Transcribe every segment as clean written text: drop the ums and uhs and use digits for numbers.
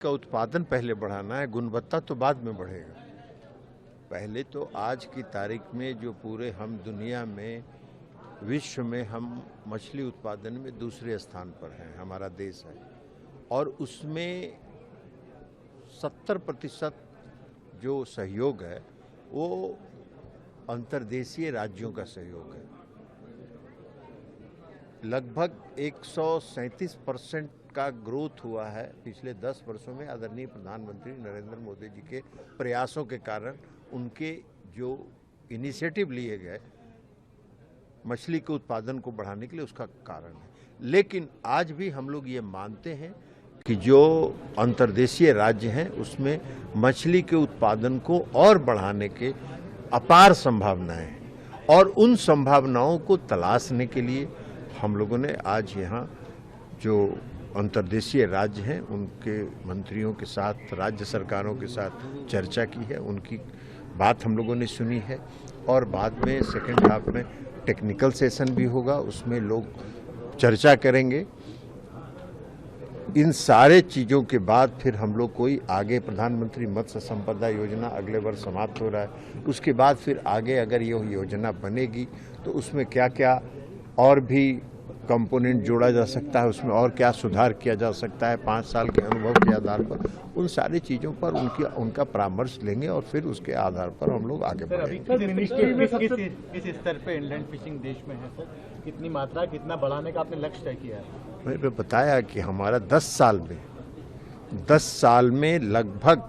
का उत्पादन पहले बढ़ाना है, गुणवत्ता तो बाद में बढ़ेगा। पहले तो आज की तारीख में जो पूरे हम दुनिया में, विश्व में हम मछली उत्पादन में दूसरे स्थान पर हैं, हमारा देश है, और उसमें 70% जो सहयोग है वो अंतर्देशीय राज्यों का सहयोग है। लगभग 137% का ग्रोथ हुआ है पिछले 10 वर्षों में आदरणीय प्रधानमंत्री नरेंद्र मोदी जी के प्रयासों के कारण। उनके जो इनिशिएटिव लिए गए मछली के उत्पादन को बढ़ाने के लिए, उसका कारण है। लेकिन आज भी हम लोग ये मानते हैं कि जो अंतर्देशीय राज्य हैं उसमें मछली के उत्पादन को और बढ़ाने के अपार संभावनाएं हैं, और उन संभावनाओं को तलाशने के लिए हम लोगों ने आज यहाँ जो अंतर्देशीय राज्य हैं उनके मंत्रियों के साथ, राज्य सरकारों के साथ चर्चा की है, उनकी बात हम लोगों ने सुनी है। और बाद में सेकेंड हाफ में टेक्निकल सेशन भी होगा, उसमें लोग चर्चा करेंगे। इन सारे चीज़ों के बाद फिर हम लोग कोई आगे, प्रधानमंत्री मत्स्य संपदा योजना अगले वर्ष समाप्त हो रहा है, उसके बाद फिर आगे अगर ये योजना बनेगी तो उसमें क्या क्या और भी कंपोनेंट जोड़ा जा सकता है, उसमें और क्या सुधार किया जा सकता है 5 साल के अनुभव के आधार पर, उन सारी चीज़ों पर उनका परामर्श लेंगे और फिर उसके आधार पर हम लोग आगे बढ़ेंगे। मिनिस्ट्री में किस स्तर पे इनलैंड फिशिंग देश में है सर? कितनी मात्रा, कितना बढ़ाने का आपने लक्ष्य तय किया है? मैंने बताया कि हमारा 10 साल में लगभग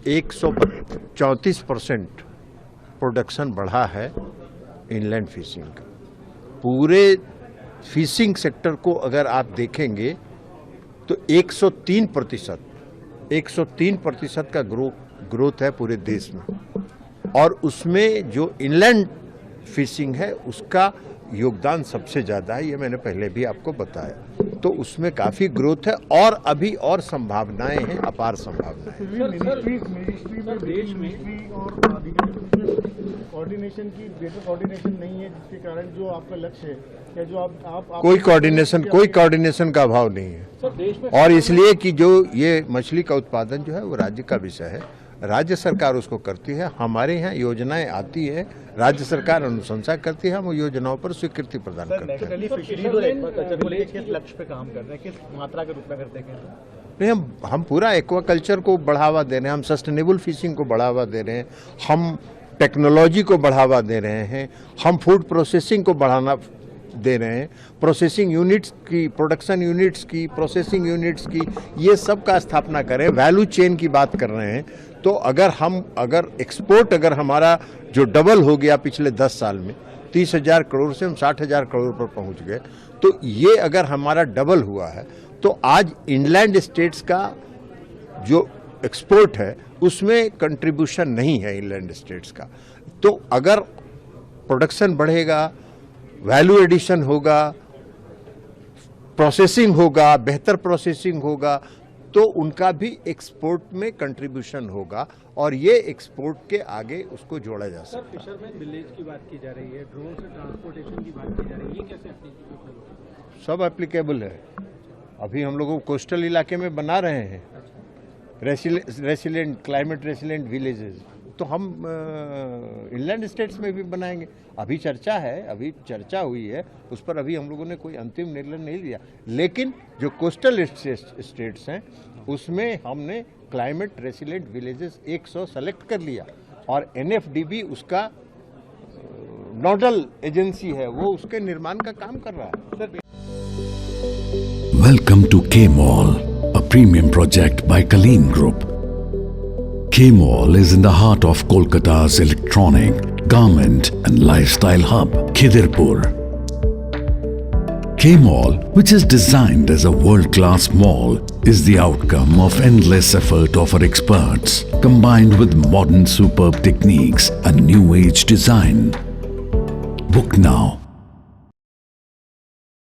134% प्रोडक्शन बढ़ा है इनलैंड फिशिंग का। पूरे फिशिंग सेक्टर को अगर आप देखेंगे तो 103% का ग्रोथ है पूरे देश में, और उसमें जो इनलैंड फिशिंग है उसका योगदान सबसे ज़्यादा है। ये मैंने पहले भी आपको बताया, तो उसमें काफ़ी ग्रोथ है और अभी और संभावनाएं हैं, अपार संभावनाएं। मिनिस्ट्री में देश में और कोऑर्डिनेशन की बेहतर कोऑर्डिनेशन नहीं है, जिसके कारण जो आपका लक्ष्य है या जो आप कोई कोऑर्डिनेशन का अभाव नहीं है। और इसलिए कि जो ये मछली का उत्पादन जो है वो राज्य का विषय है, राज्य सरकार उसको करती है। हमारे यहाँ योजनाएं आती है, राज्य सरकार अनुशंसा करती है, हम योजनाओं पर स्वीकृति प्रदान करते हैं। किस लक्ष्य पे काम कर रहे हैं, किस मात्रा के रूप में करते हैं? नहीं, हम पूरा एक्वाकल्चर को बढ़ावा दे रहे हैं, हम सस्टेनेबल फिशिंग को बढ़ावा दे रहे हैं, हम टेक्नोलॉजी को बढ़ावा दे रहे हैं, हम फूड प्रोसेसिंग को बढ़ाना दे रहे हैं, प्रोसेसिंग यूनिट्स की, प्रोडक्शन यूनिट्स की, प्रोसेसिंग यूनिट्स की, ये सब का स्थापना करें, वैल्यू चेन की बात कर रहे हैं। तो अगर एक्सपोर्ट अगर हमारा जो डबल हो गया पिछले 10 साल में, 30,000 करोड़ से हम 60,000 करोड़ पर पहुंच गए, तो ये अगर हमारा डबल हुआ है तो आज इनलैंड स्टेट्स का जो एक्सपोर्ट है उसमें कंट्रीब्यूशन नहीं है इनलैंड स्टेट्स का। तो अगर प्रोडक्शन बढ़ेगा, वैल्यू एडिशन होगा, प्रोसेसिंग होगा, बेहतर प्रोसेसिंग होगा, तो उनका भी एक्सपोर्ट में कंट्रीब्यूशन होगा और ये एक्सपोर्ट के आगे उसको जोड़ा जा सकता है। फिशरमैन विलेज की बात की जा रही है, ड्रोन से ट्रांसपोर्टेशन की बात की जा रही है, ये कैसे एप्लीकेबल है? सब एप्लीकेबल है। अभी हम लोग कोस्टल इलाके में बना रहे हैं रेसिलेंट, क्लाइमेट रेसिलेंट विलेजेस, तो हम इनलैंड स्टेट्स में भी बनाएंगे। अभी चर्चा है, अभी चर्चा हुई है, उस पर अभी हम लोगों ने कोई अंतिम निर्णय नहीं लिया, लेकिन जो कोस्टल स्टेट्स हैं उसमें हमने क्लाइमेट रेसिलेंट विलेजेस 100 सेलेक्ट कर लिया, और NFDB उसका नोडल एजेंसी है, वो उसके निर्माण का काम कर रहा है। Welcome to K-Mall, a premium project by Kaleen Group. K-Mall is in the heart of Kolkata's electronic, garment and lifestyle hub, Khidirpur. K-Mall, which is designed as a world-class mall, is the outcome of endless effort of our experts, combined with modern superb techniques and new age design. Book now